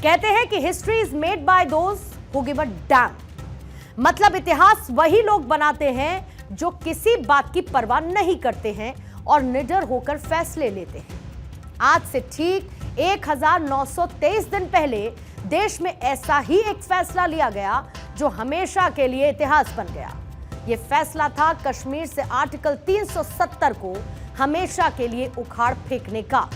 कहते हैं कि history is made by those who give a dam. मतलब इतिहास वही लोग बनाते हैं जो किसी बात की परवाह नहीं करते हैं और निडर होकर फैसले लेते हैं। आज से ठीक 1923 दिन पहले देश में ऐसा ही एक फैसला लिया गया जो हमेशा के लिए इतिहास बन गया। यह फैसला था कश्मीर से आर्टिकल 370 को हमेशा के लिए उखाड़ फेंकने का,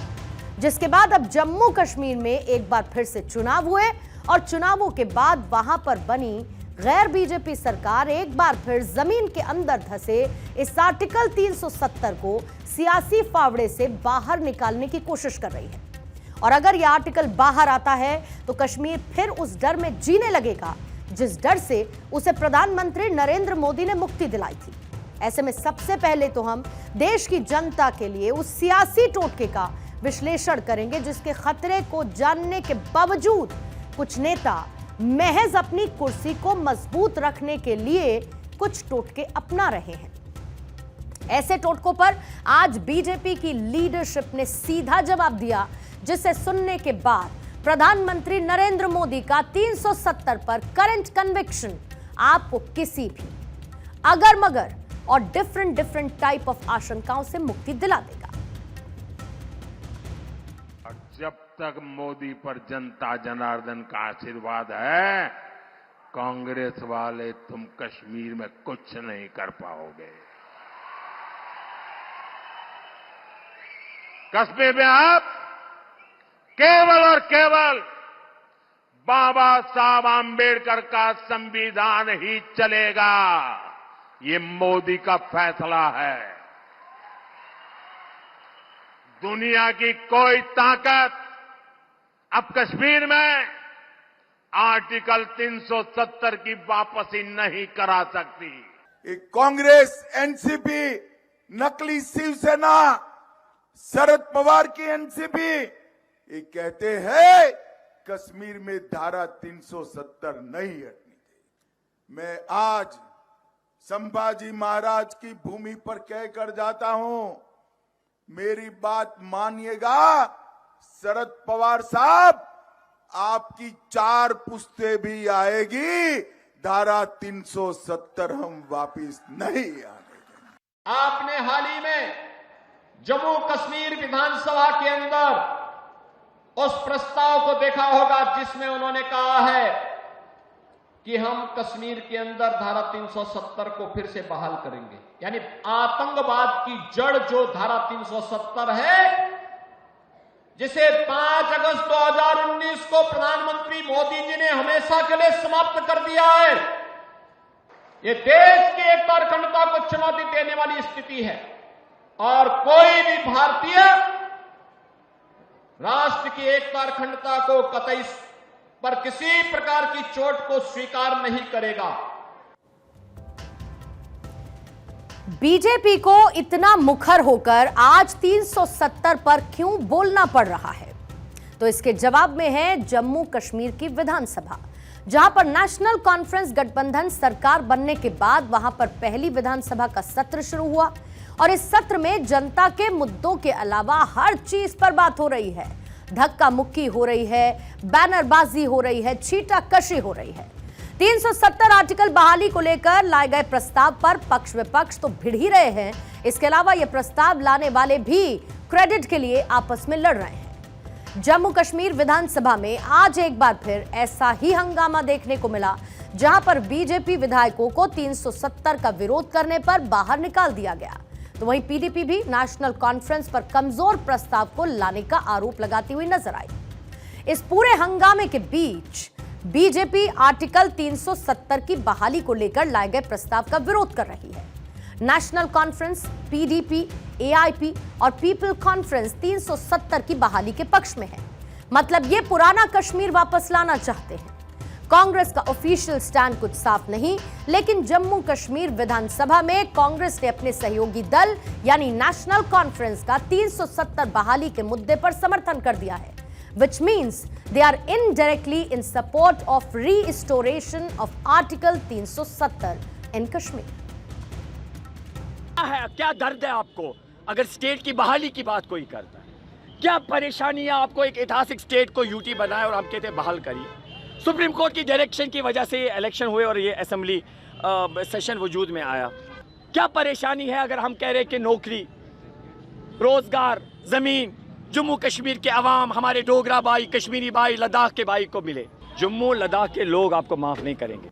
जिसके बाद अब जम्मू कश्मीर में एक बार फिर से चुनाव हुए और चुनावों के बाद वहां पर बनी गैर बीजेपी सरकार एक बार फिर जमीन के अंदर धंसे इस आर्टिकल 370 को सियासी फावड़े से बाहर निकालने की कोशिश कर रही है। और अगर यह आर्टिकल बाहर आता है तो कश्मीर फिर उस डर में जीने लगेगा जिस डर से उसे प्रधानमंत्री नरेंद्र मोदी ने मुक्ति दिलाई थी। ऐसे में सबसे पहले तो हम देश की जनता के लिए उस सियासी टोटके का विश्लेषण करेंगे जिसके खतरे को जानने के बावजूद कुछ नेता महज अपनी कुर्सी को मजबूत रखने के लिए कुछ टोटके अपना रहे हैं। ऐसे टोटकों पर आज बीजेपी की लीडरशिप ने सीधा जवाब दिया, जिसे सुनने के बाद प्रधानमंत्री नरेंद्र मोदी का 370 पर करंट कन्विक्शन आपको किसी भी अगर मगर और डिफरेंट टाइप ऑफ आशंकाओं से मुक्ति दिला देगा। जब तक मोदी पर जनता जनार्दन का आशीर्वाद है, कांग्रेस वाले तुम कश्मीर में कुछ नहीं कर पाओगे। कश्मीर में आप केवल और केवल बाबा साहब आंबेडकर का संविधान ही चलेगा। ये मोदी का फैसला है। दुनिया की कोई ताकत अब कश्मीर में आर्टिकल 370 की वापसी नहीं करा सकती। कांग्रेस, एनसीपी, नकली शिवसेना, शरद पवार की एनसीपी ये कहते हैं कश्मीर में धारा 370 नहीं हटनी चाहिए। मैं आज संभाजी महाराज की भूमि पर कहकर जाता हूं, मेरी बात मानिएगा शरद पवार साहब, आपकी 4 पुश्ते भी आएगी, धारा 370 हम वापिस नहीं आने देंगे। आपने हाल ही में जम्मू कश्मीर विधानसभा के अंदर उस प्रस्ताव को देखा होगा जिसमें उन्होंने कहा है कि हम कश्मीर के अंदर धारा 370 को फिर से बहाल करेंगे। यानी आतंकवाद की जड़ जो धारा 370 है, जिसे 5 अगस्त 2019 को प्रधानमंत्री मोदी जी ने हमेशा के लिए समाप्त कर दिया है। ये देश की एकता और अखंडता को चुनौती देने वाली स्थिति है और कोई भी भारतीय राष्ट्र की एकता और अखंडता को कतई पर किसी प्रकार की चोट को स्वीकार नहीं करेगा। बीजेपी को इतना मुखर होकर आज 370 पर क्यों बोलना पड़ रहा है? तो इसके जवाब में है जम्मू कश्मीर की विधानसभा, जहां पर नेशनल कॉन्फ्रेंस गठबंधन सरकार बनने के बाद वहां पर पहली विधानसभा का सत्र शुरू हुआ और इस सत्र में जनता के मुद्दों के अलावा हर चीज पर बात हो रही है। धक्का मुक्की हो रही है, बैनरबाजी हो रही है, छीटाकशी हो रही है। 370 आर्टिकल बहाली को लेकर लाए गए प्रस्ताव पर पक्ष विपक्ष तो भिड़ ही रहे हैं। इसके अलावा यह प्रस्ताव लाने वाले भी क्रेडिट के लिए आपस में लड़ रहे हैं। जम्मू कश्मीर विधानसभा में आज एक बार फिर ऐसा ही हंगामा देखने को मिला, जहां पर बीजेपी विधायकों को 370 का विरोध करने पर बाहर निकाल दिया गया। तो वहीं पीडीपी भी नेशनल कॉन्फ्रेंस पर कमजोर प्रस्ताव को लाने का आरोप लगाती हुई नजर आई। इस पूरे हंगामे के बीच बीजेपी आर्टिकल 370 की बहाली को लेकर लाए गए प्रस्ताव का विरोध कर रही है। नेशनल कॉन्फ्रेंस, पीडीपी, एआईपी और पीपल कॉन्फ्रेंस 370 की बहाली के पक्ष में है। मतलब ये पुराना कश्मीर वापस लाना चाहते हैं। कांग्रेस का ऑफिशियल स्टैंड कुछ साफ नहीं, लेकिन जम्मू कश्मीर विधानसभा में कांग्रेस ने अपने सहयोगी दल यानी नेशनल कॉन्फ्रेंस का 370 बहाली के मुद्दे पर समर्थन कर दिया है, which means they are indirectly in support of restoration of Article 370 in Kashmir. क्या दर्द है आपको अगर स्टेट की बहाली की बात कोई करता है? क्या परेशानी है आपको एक ऐतिहासिक स्टेट को यूटी बनाए और हम कहते हैं बहाल करिए। सुप्रीम कोर्ट की डायरेक्शन की वजह से इलेक्शन हुए और ये असेंबली सेशन वजूद में आया। क्या परेशानी है अगर हम कह रहे हैं कि नौकरी, रोजगार, जमीन जम्मू कश्मीर के अवाम, हमारे डोगरा भाई, कश्मीरी भाई, लद्दाख के भाई को मिले। जम्मू लद्दाख के लोग आपको माफ नहीं करेंगे।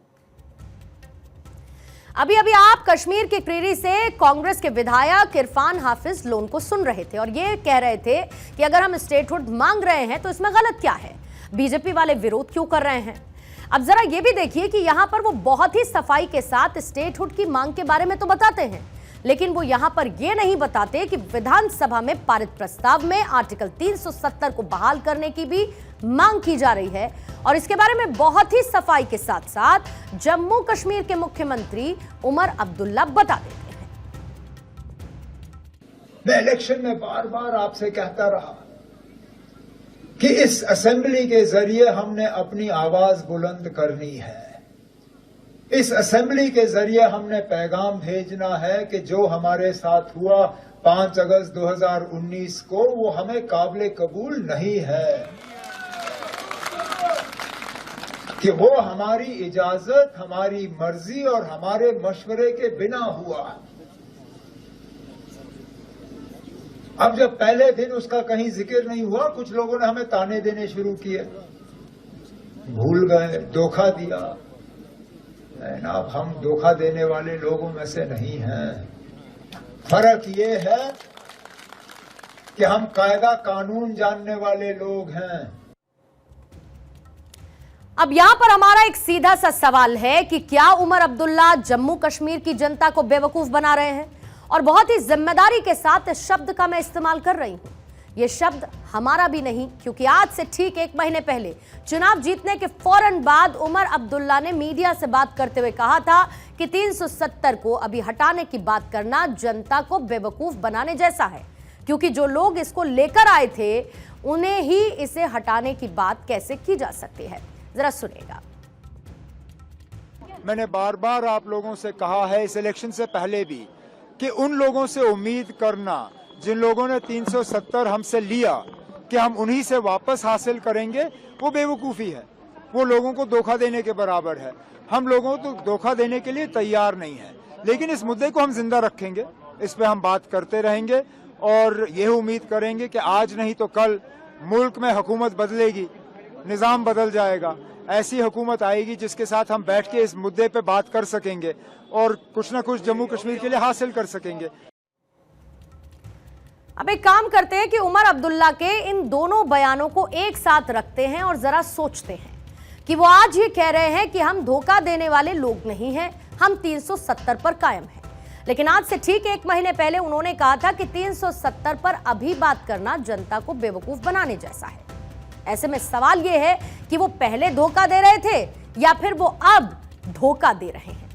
अभी अभी आप कश्मीर के क्रीरी से कांग्रेस के विधायक इरफान हाफिज लोन को सुन रहे थे और ये कह रहे थे कि अगर हम स्टेटहुड मांग रहे हैं तो इसमें गलत क्या है, बीजेपी वाले विरोध क्यों कर रहे हैं। अब जरा ये भी देखिए कि यहां पर वो बहुत ही सफाई के साथ स्टेटहुड की मांग के बारे में तो बताते हैं, लेकिन वो यहां पर यह नहीं बताते कि विधानसभा में पारित प्रस्ताव में आर्टिकल 370 को बहाल करने की भी मांग की जा रही है। और इसके बारे में बहुत ही सफाई के साथ साथ जम्मू कश्मीर के मुख्यमंत्री उमर अब्दुल्ला बता देते हैं। मैं इलेक्शन में बार बार आपसे कहता रहा कि इस असेंबली के जरिए हमने अपनी आवाज बुलंद करनी है। इस असेंबली के जरिए हमने पैगाम भेजना है कि जो हमारे साथ हुआ 5 अगस्त 2019 को, वो हमें काबिल कबूल नहीं है, कि वो हमारी इजाजत, हमारी मर्जी और हमारे मशवरे के बिना हुआ। अब जब पहले दिन उसका कहीं जिक्र नहीं हुआ, कुछ लोगों ने हमें ताने देने शुरू किए, भूल गए, धोखा दिया। अब हम धोखा देने वाले लोगों में से नहीं हैं। फर्क ये है कि हम कायदा कानून जानने वाले लोग हैं। अब यहां पर हमारा एक सीधा सा सवाल है कि क्या उमर अब्दुल्ला जम्मू कश्मीर की जनता को बेवकूफ बना रहे हैं। और बहुत ही जिम्मेदारी के साथ इस शब्द का मैं इस्तेमाल कर रही हूं। यह शब्द हमारा भी नहीं, क्योंकि आज से ठीक 1 महीने पहले चुनाव जीतने के फौरन बाद उमर अब्दुल्ला ने मीडिया से बात करते हुए कहा था कि 370 को अभी हटाने की बात करना जनता को बेवकूफ बनाने जैसा है, क्योंकि जो लोग इसको लेकर आए थे उन्हें ही इसे हटाने की बात कैसे की जा सकती है। जरा सुनिएगा। मैंने बार बार आप लोगों से कहा है इस इलेक्शन से पहले भी कि उन लोगों से उम्मीद करना जिन लोगों ने 370 हमसे लिया कि हम उन्हीं से वापस हासिल करेंगे, वो बेवकूफ़ी है, वो लोगों को धोखा देने के बराबर है। हम लोगों को तो धोखा देने के लिए तैयार नहीं है, लेकिन इस मुद्दे को हम जिंदा रखेंगे, इस पे हम बात करते रहेंगे और यह उम्मीद करेंगे कि आज नहीं तो कल मुल्क में हुकूमत बदलेगी, निज़ाम बदल जाएगा, ऐसी हुकूमत आएगी जिसके साथ हम बैठ के इस मुद्दे पे बात कर सकेंगे और कुछ ना कुछ जम्मू कश्मीर के लिए हासिल कर सकेंगे। अब एक काम करते हैं कि उमर अब्दुल्ला के इन दोनों बयानों को एक साथ रखते हैं और जरा सोचते हैं कि वो आज ये कह रहे हैं कि हम धोखा देने वाले लोग नहीं हैं, हम 370 पर कायम हैं। लेकिन आज से ठीक 1 महीने पहले उन्होंने कहा था कि 370 पर अभी बात करना जनता को बेवकूफ बनाने जैसा है। ऐसे में सवाल यह है कि वो पहले धोखा दे रहे थे या फिर वो अब धोखा दे रहे हैं।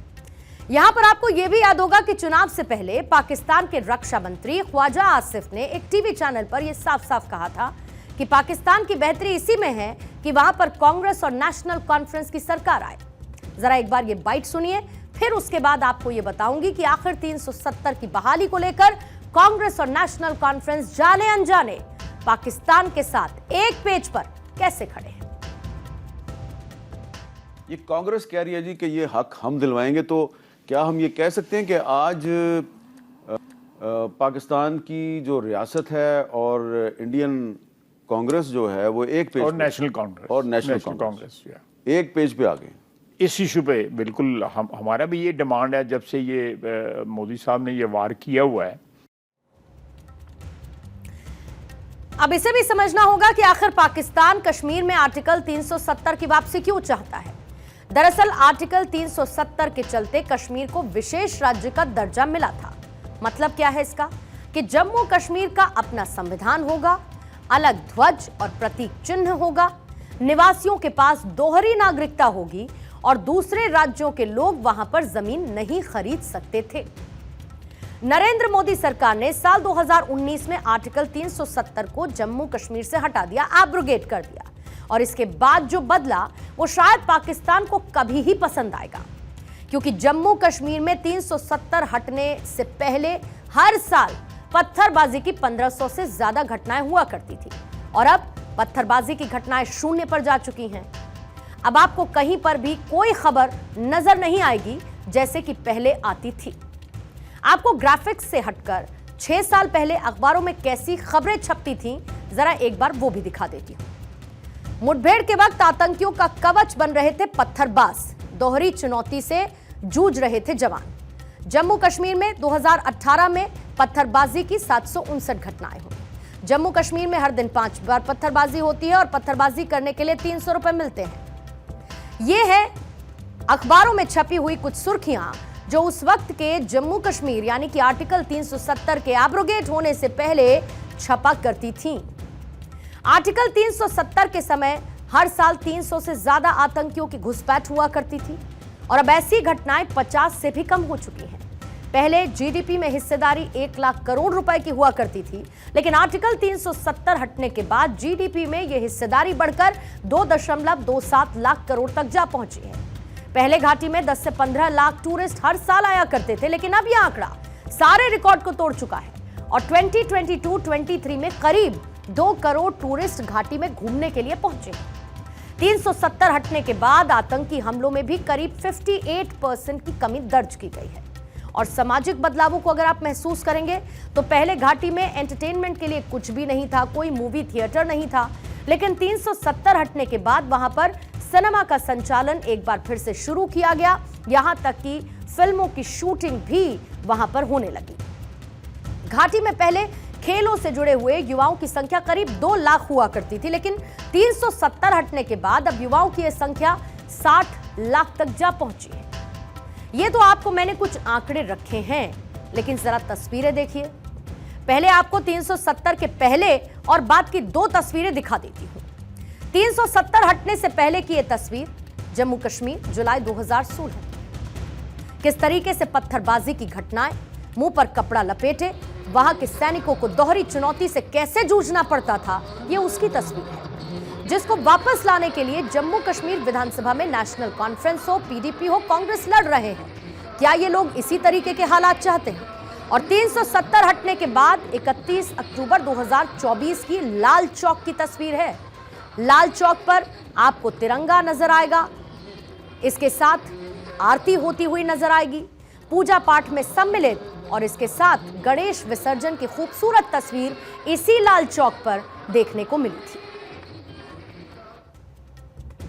यहां पर आपको यह भी याद होगा कि चुनाव से पहले पाकिस्तान के रक्षा मंत्री ख्वाजा आसिफ ने एक टीवी चैनल पर यह साफ साफ कहा था कि पाकिस्तान की बेहतरी इसी में है कि वहां पर कांग्रेस और नेशनल कॉन्फ्रेंस की सरकार आए। जरा एक बार ये बाइट सुनिए, फिर उसके बाद आपको यह बताऊंगी कि आखिर 370 की बहाली को लेकर कांग्रेस और नेशनल कॉन्फ्रेंस जाने अनजाने पाकिस्तान के साथ एक पेज पर कैसे खड़े हैं। ये कांग्रेस कह रही है जी कि ये हक हम दिलवाएंगे, तो क्या हम ये कह सकते हैं कि आज पाकिस्तान की जो रियासत है और इंडियन कांग्रेस जो है वो एक पेज और नेशनल कांग्रेस एक पेज पे आ गए इस इशू पे। बिल्कुल हमारा भी ये डिमांड है, जब से ये मोदी साहब ने ये वार किया हुआ है। अब इसे भी समझना होगा कि आखिर पाकिस्तान कश्मीर में आर्टिकल 370 की वापसी क्यों चाहता है। दरअसल आर्टिकल 370 के चलते कश्मीर को विशेष राज्य का दर्जा मिला था। मतलब क्या है इसका कि जम्मू कश्मीर का अपना संविधान होगा, अलग ध्वज और प्रतीक चिन्ह होगा, निवासियों के पास दोहरी नागरिकता होगी और दूसरे राज्यों के लोग वहां पर जमीन नहीं खरीद सकते थे। नरेंद्र मोदी सरकार ने साल 2019 में आर्टिकल 370 को जम्मू कश्मीर से हटा दिया, एब्रोगेट कर दिया, और इसके बाद जो बदला वो शायद पाकिस्तान को कभी ही पसंद आएगा, क्योंकि जम्मू कश्मीर में 370 हटने से पहले हर साल पत्थरबाजी की 1500 से ज्यादा घटनाएं हुआ करती थी और अब पत्थरबाजी की घटनाएं शून्य पर जा चुकी हैं। अब आपको कहीं पर भी कोई खबर नजर नहीं आएगी जैसे कि पहले आती थी। आपको ग्राफिक्स से हटकर 6 साल पहले अखबारों में कैसी खबरें छपती थीं, जरा एक बार वो भी दिखा देती हूं। मुठभेड़ के वक्त आतंकियों का कवच बन रहे थे पत्थरबाज, दोहरी चुनौती से जूझ रहे थे जवान। जम्मू कश्मीर में 2018 में पत्थरबाजी की 759 घटनाएं हुई। जम्मू कश्मीर में हर दिन 5 बार पत्थरबाजी होती है और पत्थरबाजी करने के लिए 300 रुपए मिलते हैं। ये है अखबारों में छपी हुई कुछ सुर्खियां जो उस वक्त के जम्मू कश्मीर यानी कि आर्टिकल 370 के एब्रोगेट होने से पहले छपा करती थीं। आर्टिकल 370 के समय हर साल 300 से ज्यादा आतंकियों की घुसपैठ हुआ करती थी और अब ऐसी घटनाएं 50 से भी कम हो चुकी हैं। पहले जीडीपी में हिस्सेदारी 1 लाख करोड़ रुपए की हुआ करती थी, लेकिन आर्टिकल 370 हटने के बाद जीडीपी में यह हिस्सेदारी बढ़कर 2.27 लाख करोड़ तक जा पहुंची है। पहले घाटी में 10 से 15 लाख टूरिस्ट हर साल आया करते थे, लेकिन अब यह आंकड़ा सारे रिकॉर्ड को तोड़ चुका है और 2022-23 में करीब 2 करोड़ टूरिस्ट घाटी में घूमने के लिए पहुंचे। 370 हटने के बाद आतंकी हमलों में भी करीब 58% की कमी दर्ज की गई है। और सामाजिक बदलावों को अगर आप महसूस करेंगे तो पहले घाटी में एंटरटेनमेंट के लिए कुछ भी नहीं था, कोई मूवी थिएटर नहीं था, लेकिन 370 हटने के बाद वहां पर सिनेमा का संचालन एक बार फिर से शुरू किया गया। यहां तक कि फिल्मों की शूटिंग भी वहां पर होने लगी। घाटी में पहले खेलों से जुड़े हुए युवाओं की संख्या करीब 2 लाख हुआ करती थी, लेकिन 370 हटने के बाद अब युवाओं की यह संख्या 60 लाख तक जा पहुंची है। ये तो आपको मैंने कुछ आंकड़े रखे हैं, लेकिन जरा तस्वीरें देखिए। पहले आपको 370 के पहले और बाद की 2 तस्वीरें दिखा देती हूं। 370 हटने से पहले की यह तस्वीर जम्मू कश्मीर जुलाई 2016। किस तरीके से पत्थरबाजी की घटनाएं, मुंह पर कपड़ा लपेटे वहां के सैनिकों को दोहरी चुनौती से कैसे जूझना पड़ता था, यह उसकी तस्वीर है, जिसको वापस लाने के लिए जम्मू कश्मीर विधानसभा में नेशनल कॉन्फ्रेंस हो, पीडीपी हो, कांग्रेस लड़ रहे हैं। क्या ये लोग इसी तरीके के हालात चाहते हैं? और 370 हटने के बाद 31 अक्टूबर 2024 की लाल चौक की तस्वीर है। लाल चौक पर आपको तिरंगा नजर आएगा, इसके साथ आरती होती हुई नजर आएगी, पूजा पाठ में सम्मिलित और इसके साथ गणेश विसर्जन की खूबसूरत तस्वीर इसी लाल चौक पर देखने को मिली थी।